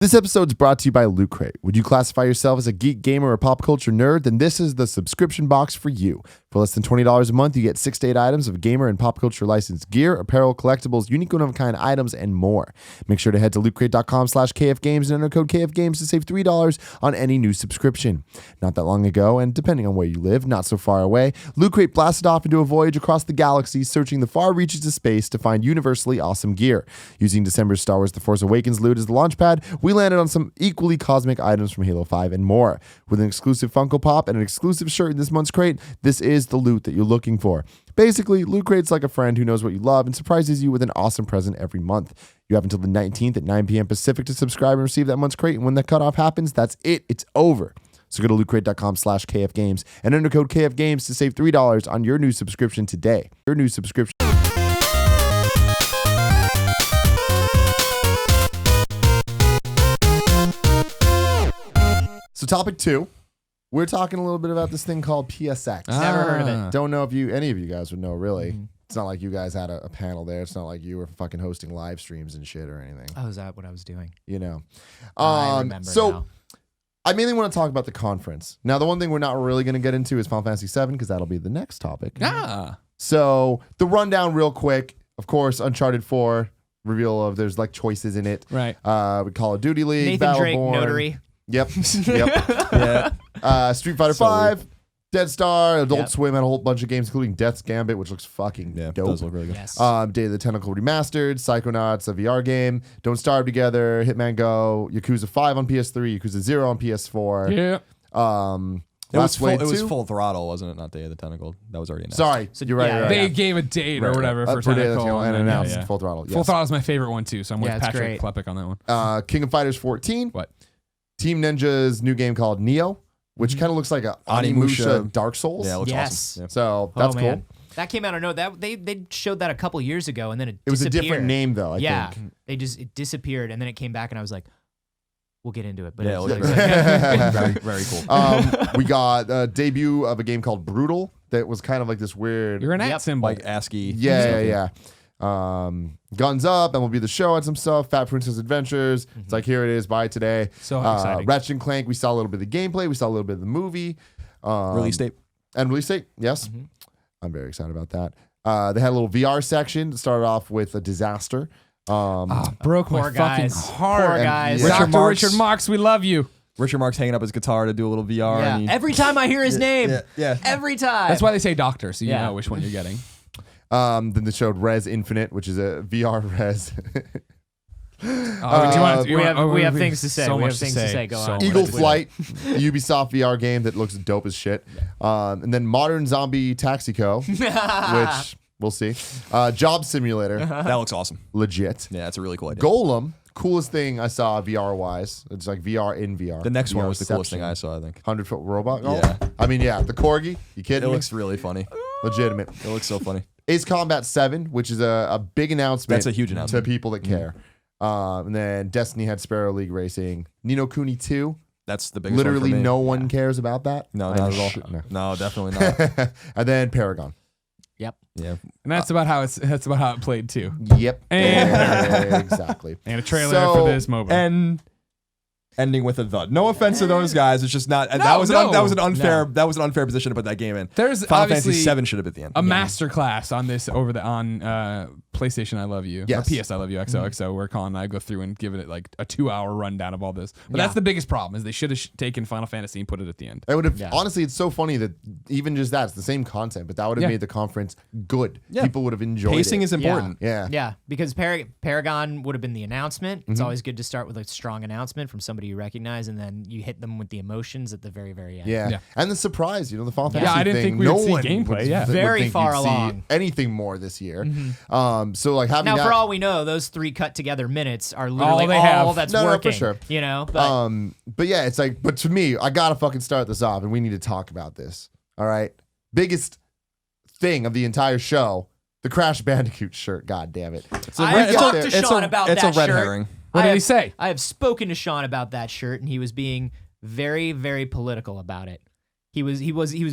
This episode is brought to you by Loot Crate. Would you classify yourself as a geek, gamer, or pop culture nerd? Then this is the subscription box for you. For less than $20 a month, you get 6 to 8 items of gamer and pop culture licensed gear, apparel, collectibles, unique one-of-a-kind items, and more. Make sure to head to lootcrate.com/KFGames and enter code KFGames to save $3 on any new subscription. Not that long ago, and depending on where you live, not so far away, Loot Crate blasted off into a voyage across the galaxy, searching the far reaches of space to find universally awesome gear. Using December's Star Wars The Force Awakens loot as the launchpad, we landed on some equally cosmic items from Halo 5 and more. With an exclusive Funko Pop and an exclusive shirt in this month's crate, this is the loot that you're looking for. Basically, Loot Crate's like a friend who knows what you love and surprises you with an awesome present every month. You have until the 19th at 9 p.m. Pacific to subscribe and receive that month's crate, and when the cutoff happens, that's it. It's over. So go to lootcrate.com/KFGames and enter code KFGames to save $3 on your new subscription today. Your new subscription. So topic 2, we're talking a little bit about this thing called PSX. Never heard of it. Don't know if any of you guys would know, really. Mm-hmm. It's not like you guys had a panel there. It's not like you were fucking hosting live streams and shit or anything. Oh, is that what I was doing? You know. I remember now. I mainly want to talk about the conference. Now, the one thing we're not really going to get into is Final Fantasy VII because that'll be the next topic. So the rundown real quick. Of course, Uncharted 4, reveal of there's like choices in it. Right. We Call of Duty League, Nathan Drake, Battleborn. Notary. Yep. Yeah. Street Fighter 5, Dead Star, Adult Swim had a whole bunch of games, including Death's Gambit, which looks fucking dope. Does look really good. Yes. Day of the Tentacle Remastered, Psychonauts, a VR game, Don't Starve Together, Hitman Go, Yakuza 5 on PS3, Yakuza 0 on PS4. Yeah. It was full throttle, wasn't it? Not Day of the Tentacle. That was already announced. Sorry, So, you're right. yeah, You're right. They gave a date or whatever for Day of the Tentacle Tentacle and then, announced Full Throttle. Yes. Full Throttle is my favorite one too, so I'm with it's Patrick great. Klepek on that one. King of Fighters 14. What? Team Ninja's new game called Neo, which kind of looks like a Onimusha Dark Souls. Yeah, it looks Yes. awesome. Yeah. So that's cool. Man. That came out of nowhere. They showed that a couple years ago, and then it was a disappeared. different name though. I think. It disappeared, and then it came back, and I was like, we'll get into it. But Yeah, it's it like, looks very cool. We got a debut of a game called Brutal that was kind of like this weird. You're an at symbol. Like ASCII. Yeah. Guns Up, MLB The Show had some stuff. Fat Princess Adventures. It's like, here it is, buy it today. So exciting. Ratchet and Clank, we saw a little bit of the gameplay. We saw a little bit of the movie. Release date. And release date, yes. Mm-hmm. I'm very excited about that. They had a little VR section. It started off with a disaster. Broke my Poor fucking guys. heart. Poor guys. Richard Marx, we love you. Richard Marx hanging up his guitar to do a little VR. yeah. And Every time I hear his name, yeah. every time. That's why they say doctor, so you Yeah. know which one you're getting. Then they showed Rez Infinite, which is a VR Rez. we have things to say. So we much have things to say. Go So on. much. Eagle Flight, Ubisoft VR game that looks dope as shit. And then Modern Zombie Taxico, which we'll see. Job Simulator, That looks awesome. legit. Yeah, it's a really cool idea. Golem, coolest thing I saw VR wise. It's like VR in VR. The next one was the coolest VRception. thing I saw, I think. 100-foot robot golem? Yeah. I mean, yeah, the corgi. You kidding It me? looks really funny. Legitimate. It looks so funny. Ace Combat 7, which is a big announcement. That's a huge announcement. to people that care. And then Destiny had Sparrow League Racing. Ni no Kuni 2. That's the biggest Literally one for me. no one cares about that. No, I'm not at all. sure- no. No, definitely not. And then Paragon. Yep. Yeah. And that's about how it played too. Yep. And- exactly. And a trailer So- for this MOBA. And ending with a thud. No offense to those guys. It's just not. And that was an unfair position to put that game in. There's Final obviously Fantasy 7 should have been at the end. a master class on this on PlayStation I Love You. Yes. Or PS I Love You XOXO, where Colin and I go through and give it like a 2-hour rundown of all this. But that's the biggest problem is they should have taken Final Fantasy and put it at the end. It would have honestly. It's so funny that even just that, it's the same content, but that would have made the conference good. Yeah. People would have enjoyed Pacing it. is important. Yeah. Yeah, because Paragon would have been the announcement. It's always good to start with a strong announcement from somebody you recognize, and then you hit them with the emotions at the very, very end. Yeah. Yeah. And the surprise, the Final Fantasy I didn't thing, think we no would see one gameplay, would- yeah. would Very think far you'd see along. anything more this year. So like having Now, that, for all we know, those 3 cut together minutes are All literally they all have. that's No, for working. sure. You know, but but yeah, it's like, but to me, I gotta fucking start this off, and we need to talk about this. All right, biggest thing of the entire show, the Crash Bandicoot shirt. God damn it! I have talked to Sean about it's that a red shirt. herring. What did he say? I have spoken to Sean about that shirt, and he was being very, very political about it. He was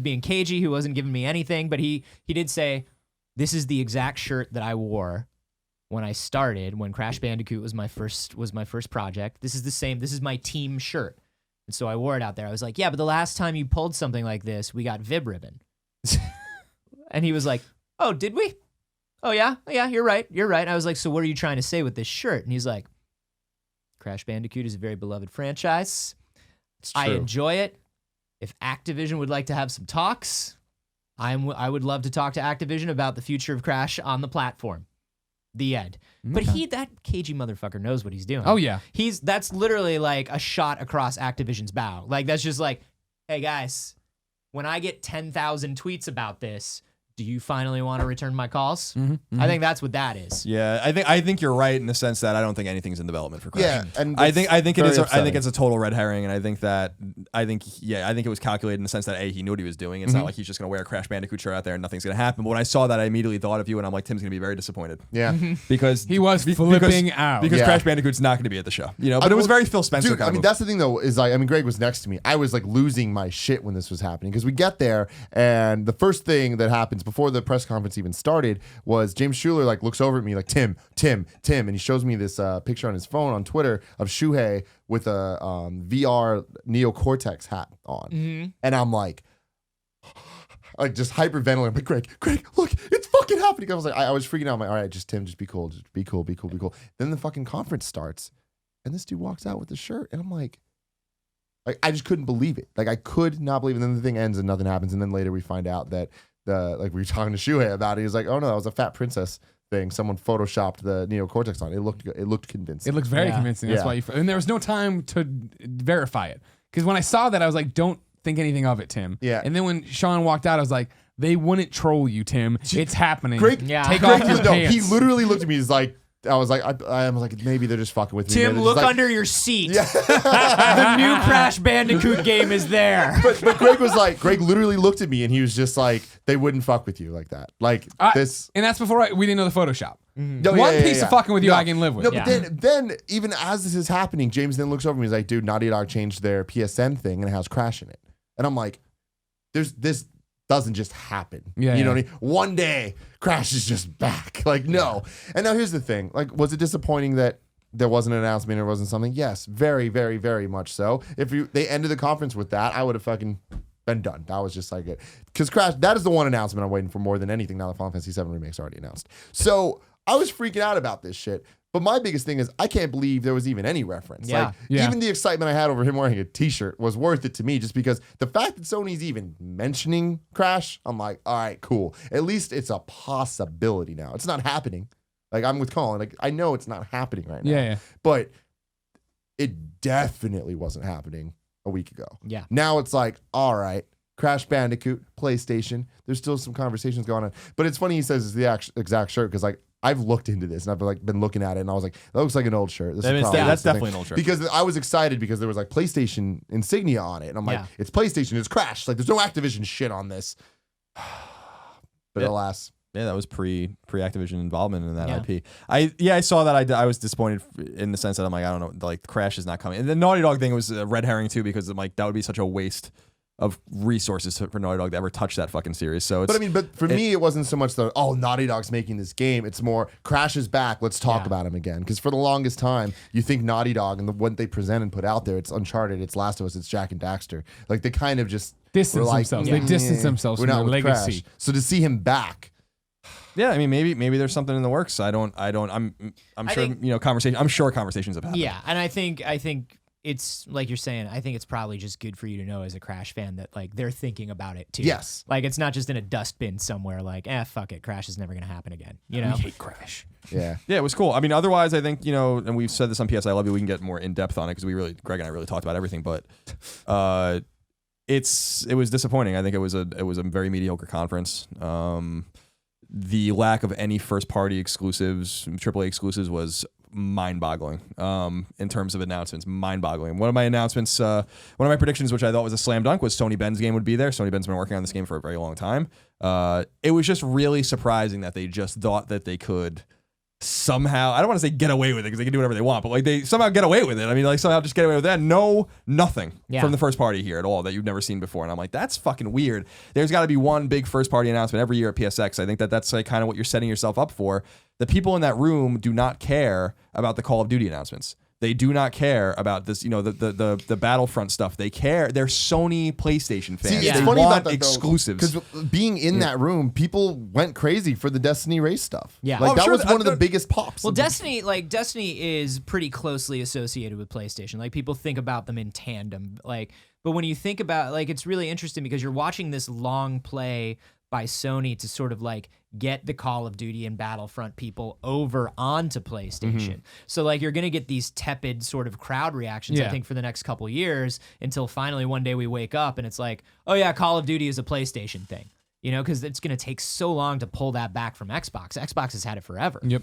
being cagey. He wasn't giving me anything, but he did say, "This is the exact shirt that I wore when I started, when Crash Bandicoot was my first project. This is my team shirt. And so I wore it out there. I was like, yeah, but the last time you pulled something like this, we got Vib ribbon. And he was like, oh, did we? Oh, yeah, you're right. I was like, so what are you trying to say with this shirt? And he's like, Crash Bandicoot is a very beloved franchise. I enjoy it. If Activision would like to have some talks, I would love to talk to Activision about the future of Crash on the platform. The end. But that cagey motherfucker knows what he's doing. Oh yeah. That's literally like a shot across Activision's bow. Like that's just like, hey guys, when I get 10,000 tweets about this, do you finally want to return my calls? I think that's what that is. Yeah, I think you're right in the sense that I don't think anything's in development for Crash. Yeah, and I think it is. I think upsetting. it's a total red herring, and I think it was calculated in the sense that he knew what he was doing. It's not like he's just gonna wear a Crash Bandicoot shirt out there and nothing's gonna happen. But when I saw that, I immediately thought of you, and I'm like, Tim's gonna be very disappointed. Yeah. Because He was flipping out. because Yeah. Crash Bandicoot's not gonna be at the show, But it was very Phil Spencer. Dude, kind I of mean, move. that's the thing though, is Greg was next to me. I was like losing my shit when this was happening because we get there and the first thing that happens before the press conference even started was James Schuler like looks over at me like Tim, and he shows me this picture on his phone on Twitter of Shuhei with a VR Neo Cortex hat on, and I'm like just hyperventilating. I'm like, Greg, look, it's fucking happening. I was like, I was freaking out. I'm like, all right, Tim, just be cool, be cool. Then the fucking conference starts, and this dude walks out with the shirt, and I'm like, I just couldn't believe it. Like I could not believe it. And then the thing ends and nothing happens. And then later we find out that we were talking to Shuhei about it. He was like, oh no, that was a Fat Princess thing. Someone photoshopped the Neo Cortex on it. It looked convincing. It looks very convincing. That's Yeah. why and there was no time to verify it. Because when I saw that, I was like, don't think anything of it, Tim. Yeah. And then when Sean walked out, I was like, they wouldn't troll you, Tim. It's happening. Greg, Take Greg, off your no, pants. he literally looked at me. He's like, I was like, maybe they're just fucking with me. Tim, And look it's like- under your seat. The new Crash Bandicoot game is there. But Greg literally looked at me and he was just like, they wouldn't fuck with you like that. Like this. And that's before we didn't know the Photoshop. No, One piece of fucking with you I can live with. No, Yeah. but then even as this is happening, James then looks over and he's like, dude, Naughty Dog changed their PSN thing and it has Crash in it. And I'm like, this doesn't just happen. Yeah, you know what I mean? One day, Crash is just back. Like, no. And now here's the thing. Like, was it disappointing that there wasn't an announcement or wasn't something? Yes, very, very, very much so. If they ended the conference with that, I would have fucking been done. That was just like it. Because Crash, that is the one announcement I'm waiting for more than anything now that Final Fantasy VII Remake's already announced. So I was freaking out about this shit. But my biggest thing is I can't believe there was even any reference. Yeah. Like, Yeah. even the excitement I had over him wearing a t-shirt was worth it to me just because the fact that Sony's even mentioning Crash, I'm like, all right, cool. At least it's a possibility now. It's not happening. Like, I'm with Colin. Like, I know it's not happening right now. Yeah. But it definitely wasn't happening a week ago. Yeah. Now it's like, all right, Crash Bandicoot, PlayStation. There's still some conversations going on. But it's funny he says it's the exact shirt because, like, I've looked into this and I've been looking at it and I was like, that looks like an old shirt. That's definitely an old shirt. Because I was excited because there was like PlayStation insignia on it. And I'm like, Yeah. it's PlayStation, it's Crash. Like, there's no Activision shit on this. But Yeah. alas. Yeah, that was pre-Activision involvement in that Yeah. IP. I saw that. I was disappointed in the sense that I'm like, I don't know, like Crash is not coming. And the Naughty Dog thing was a red herring too because I'm like, that would be such a waste of resources for Naughty Dog to ever touch that fucking series. So it's, But for me, it wasn't so much Naughty Dog's making this game. It's more Crash is back. Let's talk about him again. Because for the longest time, you think Naughty Dog and what they present and put out there, it's Uncharted, it's Last of Us, it's Jack and Daxter. Like they kind of just Distance were like, themselves. They distance themselves we're from not their with legacy. Crash. So to see him back, yeah, I mean, maybe there's something in the works. I'm sure think- conversations have happened. Yeah, and I think it's like you're saying. I think it's probably just good for you to know as a Crash fan that like they're thinking about it too. Yes. like it's not just in a dustbin somewhere. Like, fuck it, Crash is never gonna happen again. You know, hate Crash. yeah. Yeah, it was cool. I mean, otherwise, I think, and we've said this on PS I Love You, we can get more in depth on it because Greg and I really talked about everything, but it was disappointing. I think it was a very mediocre conference. The lack of any first party exclusives, AAA exclusives, was mind-boggling in terms of announcements. Mind-boggling. One of my predictions, which I thought was a slam dunk, was Sony Ben's game would be there. Sony Ben's been working on this game for a very long time. It was just really surprising that they just thought that they could somehow, I don't want to say get away with it because they can do whatever they want, but like they somehow get away with it. I mean, like somehow just get away with that. No, nothing from the first party here at all that you've never seen before. And I'm like, that's fucking weird. There's got to be one big first party announcement every year at PSX. I think that's like kind of what you're setting yourself up for. The people in that room do not care about the Call of Duty announcements. They do not care about this, the Battlefront stuff. They care. They're Sony PlayStation fans. See, it's they funny want about that, exclusives. Because being in that room, people went crazy for the Destiny race stuff. Yeah. Like, I'm that sure was one of the biggest pops. Well, Destiny is pretty closely associated with PlayStation. Like, people think about them in tandem. Like, but when you think about, like, it's really interesting because you're watching this long play by Sony to sort of like get the Call of Duty and Battlefront people over onto PlayStation. So like you're going to get these tepid sort of crowd reactions, I think, for the next couple years until finally one day we wake up and it's like, oh yeah, Call of Duty is a PlayStation thing, because it's going to take so long to pull that back from Xbox. Xbox has had it forever. Yep.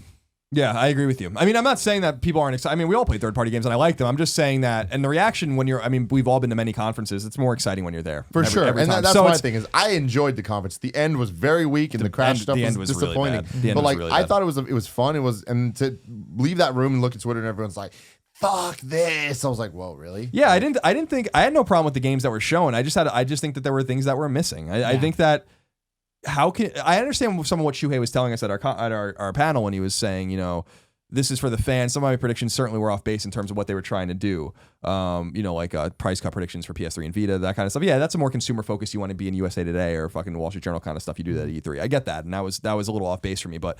Yeah, I agree with you. I mean, I'm not saying that people aren't excited. I mean, we all play third-party games, and I like them. I'm just saying that, and the reaction when we've all been to many conferences. It's more exciting when you're there. For sure. Every And time. that's So my it's- thing is I enjoyed the conference. The end was very weak, and the Crash stuff the end was was really disappointing. bad. The end But was like really I bad. thought it was fun. And to leave that room and look at Twitter and everyone's like, fuck this. I was like, whoa, really? Yeah, I didn't think I had no problem with the games that were shown. I just think that there were things that were missing. I think that I understand some of what Shuhei was telling us at our panel when he was saying, this is for the fans. Some of my predictions certainly were off base in terms of what they were trying to do. Like price cut predictions for PS3 and Vita, that kind of stuff. Yeah, that's a more consumer focus. You want to be in USA Today or fucking Wall Street Journal kind of stuff. You do that at E3. I get that, and that was a little off base for me. But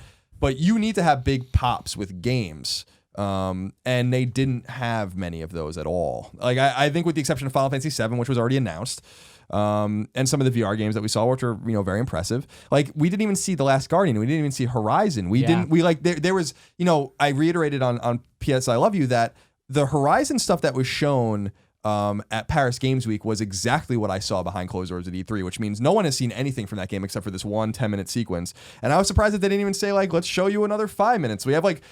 you need to have big pops with games. And they didn't have many of those at all. Like I think with the exception of Final Fantasy VII, which was already announced, and some of the VR games that we saw, which were very impressive. Like we didn't even see The Last Guardian. We didn't even see Horizon. There was I reiterated on PS I Love You that the Horizon stuff that was shown at Paris Games Week was exactly what I saw behind closed doors at E3, which means no one has seen anything from that game except for this 1 10-minute sequence. And I was surprised that they didn't even say like, let's show you another 5 minutes. We have like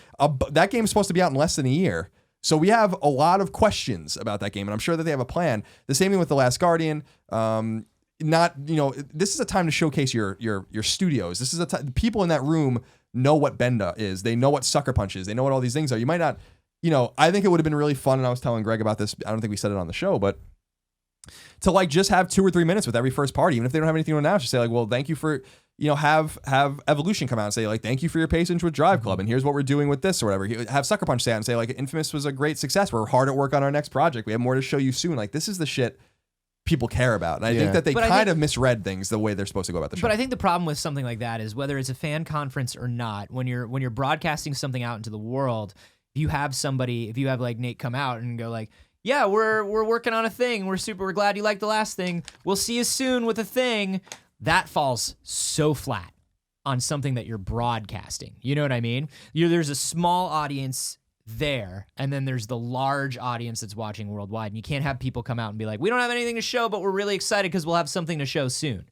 that game's supposed to be out in less than a year. So we have a lot of questions about that game, and I'm sure that they have a plan. The same thing with The Last Guardian. This is a time to showcase your studios. This is a time people in that room know what Benda is. They know what Sucker Punch is. They know what all these things are. You might not, I think it would have been really fun, and I was telling Greg about this. I don't think we said it on the show, but to like just have 2 or 3 minutes with every first party, even if they don't have anything to announce, just say like, well, thank you for, have Evolution come out and say like, thank you for your patience with Drive Club, and here's what we're doing with this or whatever. Have Sucker Punch say out and say like, Infamous was a great success. We're hard at work on our next project. We have more to show you soon. Like this is the shit people care about, and I think that they kind of misread things the way they're supposed to go about the show. But I think the problem with something like that is whether it's a fan conference or not, when you're broadcasting something out into the world, if you have like Nate come out and go like, yeah, we're working on a thing. We're glad you liked the last thing. We'll see you soon with a thing. That falls so flat on something that you're broadcasting. You know what I mean? There's a small audience there, and then there's the large audience that's watching worldwide, and you can't have people come out and be like, we don't have anything to show, but we're really excited because we'll have something to show soon.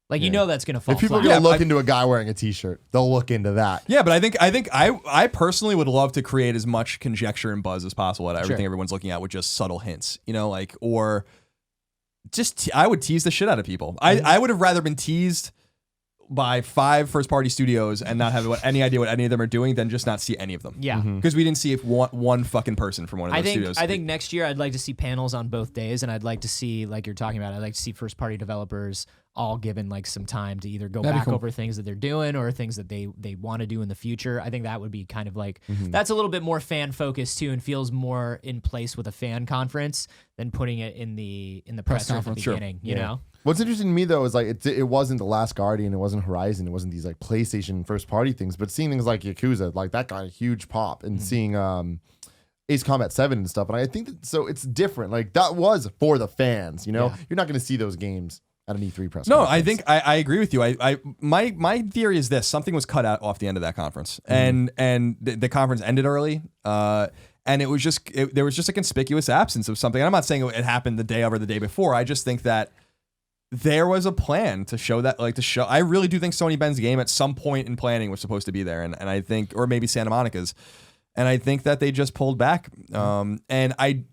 Like, that's going to fall If people flat. are going to look into a guy wearing a t-shirt, they'll look into that. Yeah, but I personally would love to create as much conjecture and buzz as possible at everything everyone's looking at with just subtle hints, or just I would tease the shit out of people. I would have rather been teased by 5 first-party studios and not have any idea what any of them are doing than just not see any of them. Yeah. Because we didn't see one fucking person from one of those studios. I think next year I'd like to see panels on both days, and I'd like to see, like you're talking about, I'd like to see first-party developers all given like some time to either go back over things that they're doing or things that they want to do in the future. I think that would be kind of like, that's a little bit more fan-focused too and feels more in place with a fan conference than putting it in the presser at the beginning, you know? What's interesting to me though is like it wasn't The Last Guardian, it wasn't Horizon, it wasn't these like PlayStation first party things, but seeing things like Yakuza, like that got a huge pop, and seeing Ace Combat 7 and stuff, and I think that so it's different. Like that was for the fans, you're not going to see those games at an E3 press conference. I think I agree with you. My theory is this: something was cut out off the end of that conference, and the conference ended early. And it was there was just a conspicuous absence of something. And I'm not saying it happened the day of or the day before. I just think that there was a plan to show that, I really do think Sony Ben's game at some point in planning was supposed to be there. And I think, or maybe Santa Monica's. And I think that they just pulled back. And I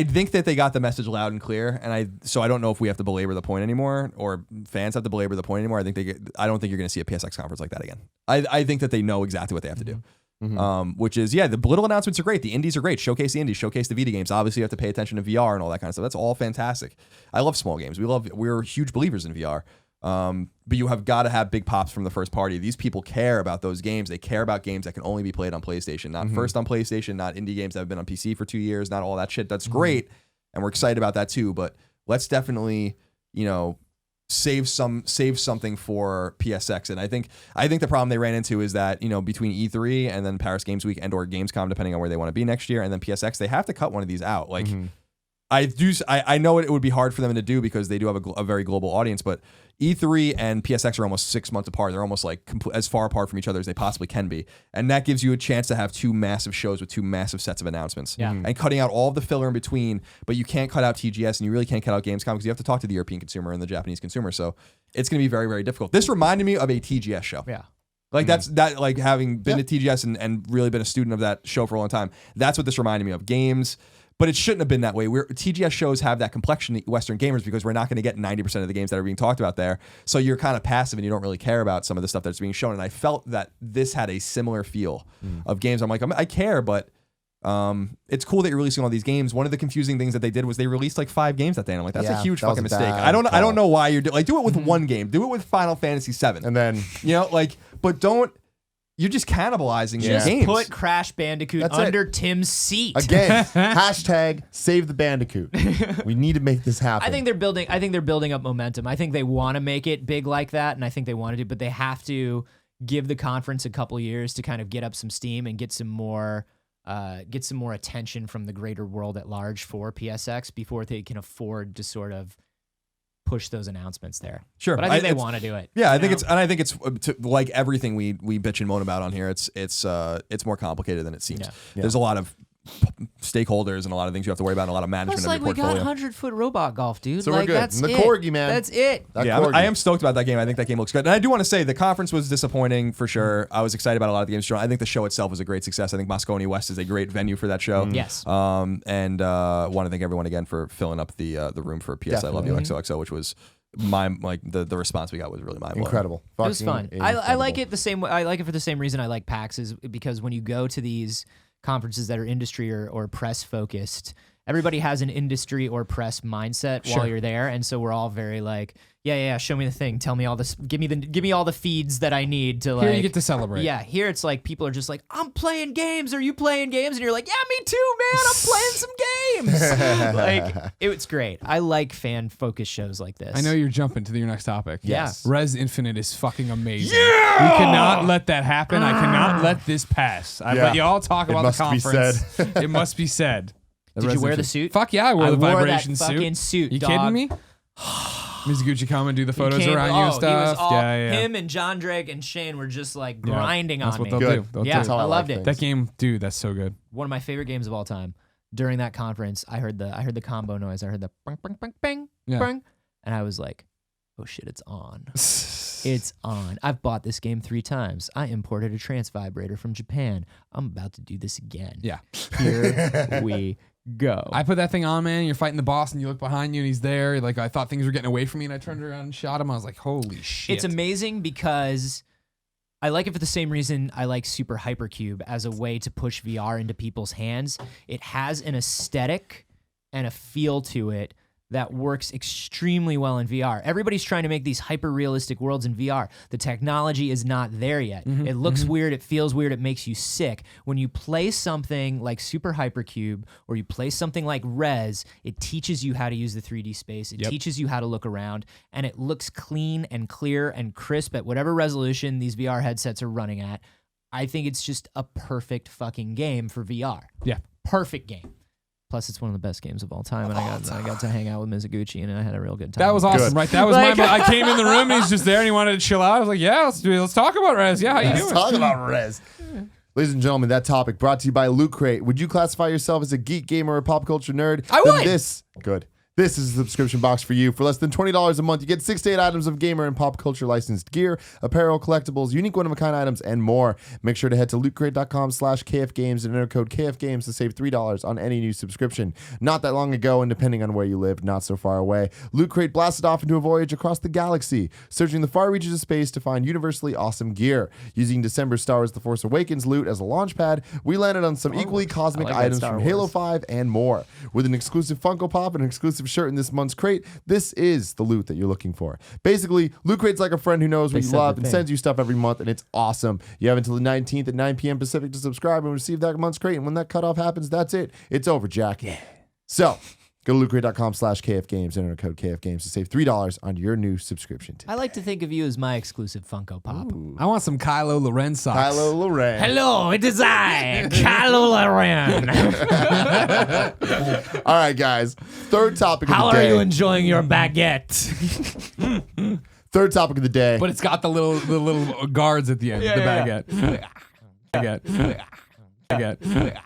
think that they got the message loud and clear. So I don't know if we have to belabor the point anymore, or fans have to belabor the point anymore. I don't think you're going to see a PSX conference like that again. I think that they know exactly what they have to do. which is, the little announcements are great. The indies are great. Showcase the indies, showcase the video games. Obviously, you have to pay attention to VR and all that kind of stuff. That's all fantastic. I love small games. We're huge believers in VR. But you have got to have big pops from the first party. These people care about those games. They care about games that can only be played on PlayStation, not first on PlayStation, not indie games that have been on PC for 2 years, not all that shit. That's great. And we're excited about that too. But let's definitely, save something for PSX. And I think the problem they ran into is that, between E3 and then Paris Games Week and or Gamescom, depending on where they want to be next year, and then PSX, they have to cut one of these out. Like, I know it would be hard for them to do because they do have a very global audience, but E3 and PSX are almost 6 months apart. They're almost like as far apart from each other as they possibly can be. And that gives you a chance to have two massive shows with two massive sets of announcements. Yeah. And cutting out all of the filler in between, but you can't cut out TGS and you really can't cut out Gamescom because you have to talk to the European consumer and the Japanese consumer. So it's going to be very, very difficult. This reminded me of a TGS show. Yeah. Like like having been to TGS and really been a student of that show for a long time. That's what this reminded me of. Games. But it shouldn't have been that way. TGS shows have that complexion to Western gamers because we're not going to get 90% of the games that are being talked about there. So you're kind of passive and you don't really care about some of the stuff that's being shown. And I felt that this had a similar feel of games. I'm like, I care, but it's cool that you're releasing all these games. One of the confusing things that they did was they released like 5 games that day. And I'm like, that's a huge fucking mistake. I don't know why you're do it with one game. Do it with Final Fantasy 7. And then but don't. You're just cannibalizing your Just games. put Crash Bandicoot That's under Tim's seat. again, hashtag save the Bandicoot. We need to make this happen. I think they're building up momentum. I think they want to make it big like that, and I think they want to do, but they have to give the conference a couple years to kind of get up some steam and get some more attention from the greater world at large for PSX before they can afford to sort of push those announcements there. Sure, but I think they want to do it. Yeah, I think it's like everything we bitch and moan about on here. It's more complicated than it seems. Yeah. There's a lot of stakeholders and a lot of things you have to worry about, and a lot of management Plus, of your we portfolio. got 100-foot robot golf, dude. So like, we're good. That's And the it. corgi, man. That's it. That Yeah, corgi. I am stoked about that game. I think that game looks good. And I do want to say the conference was disappointing for sure. I was excited about a lot of the games shown. I think the show itself was a great success. I think Moscone West is a great venue for that show. Yes. And want to thank everyone again for filling up the room for PS I Love You XOXO, which was the response we got was really mind-blowing. Incredible. It was fun. Fucking I like incredible. it the same way. I like it for the same reason I like PAX, is because when you go to these conferences that are industry or press focused, everybody has an industry or press mindset while you're there, and so we're all very like, yeah, show me the thing, tell me all this, give me all the feeds that I need to like. Here you get to celebrate. Yeah, here it's like people are just like, I'm playing games. Are you playing games? And you're like, yeah, me too, man. I'm playing some games. Like, it's great. I like fan focused shows like this. I know you're jumping to your next topic. Yes. Rez Infinite is fucking amazing. Yeah! We cannot let that happen. I cannot let this pass. I let you all talk It about must the be conference. said. It must be said. Did you wear the suit? Fuck yeah, I wore the vibration that fucking suit. You dog. kidding me? Mizuguchi come and do the photos He came- around you and He was stuff. all, Yeah. Him and John Drake and Shane were just like Yeah. grinding That's on what me. they'll Good. do. They'll Yeah, do. I loved it. That game, dude, that's so good. One of my favorite games of all time. During that conference, I heard the combo noise. I heard the bang, bang, bang, bang, Yeah. bang, and I was like, "Oh shit, it's on! It's on!" I've bought this game 3 times. I imported a trance vibrator from Japan. I'm about to do this again. Yeah. Here we go. I put that thing on, man. You're fighting the boss, and you look behind you, and he's there. Like I thought things were getting away from me, and I turned around and shot him. I was like, "Holy shit!" It's amazing because I like it for the same reason I like Super Hypercube as a way to push VR into people's hands. It has an aesthetic and a feel to it that works extremely well in VR. Everybody's trying to make these hyper-realistic worlds in VR. The technology is not there yet. It looks weird, it feels weird, it makes you sick. When you play something like Super Hypercube or you play something like Rez, it teaches you how to use the 3D space. It teaches you how to look around, and it looks clean and clear and crisp at whatever resolution these VR headsets are running at. I think it's just a perfect fucking game for VR. Yeah. Perfect game. Plus, it's one of the best games of all time, and I got to hang out with Mizuguchi, and I had a real good time. That was awesome, right? That was Like- my. I came in the room and he's just there, and he wanted to chill out. I was like, "Yeah, let's talk about Rez. Yeah, how you Let's doing?" talk about Rez. Ladies and gentlemen, that topic brought to you by Loot Crate. Would you classify yourself as a geek, gamer, or pop culture nerd? I Then would. This good. This is a subscription box for you. For less than $20 a month, you get 6 to 8 items of gamer and pop culture licensed gear, apparel, collectibles, unique one-of-a-kind items, and more. Make sure to head to lootcrate.com/kfgames and enter code KFGames to save $3 on any new subscription. Not that long ago, and depending on where you lived, not so far away, Loot Crate blasted off into a voyage across the galaxy, searching the far reaches of space to find universally awesome gear. Using December's Star Wars The Force Awakens loot as a launch pad, we landed on some equally cosmic I like that items Star from Wars. Halo 5 and more. With an exclusive Funko Pop and an exclusive shirt in this month's crate, this is the loot that you're looking for. Basically, Loot Crate's like a friend who knows what They you said love the and thing. sends you stuff every month, and it's awesome. You have until the 19th at 9 p.m. Pacific to subscribe and receive that month's crate, and when that cutoff happens, that's it. It's over, Jack. Yeah. So, go to lootcrate.com/KFGames and enter code KFGames to save $3 on your new subscription. I like to think of you as my exclusive Funko Pop. I want some Kylo Loren socks. Kylo Loren. Hello, it is I, Kylo Loren. All right, guys. Third topic of How the are day. you enjoying your baguette? Third topic of the day. But it's got the little guards at the end. Yeah, the yeah, baguette. Baguette. Baguette.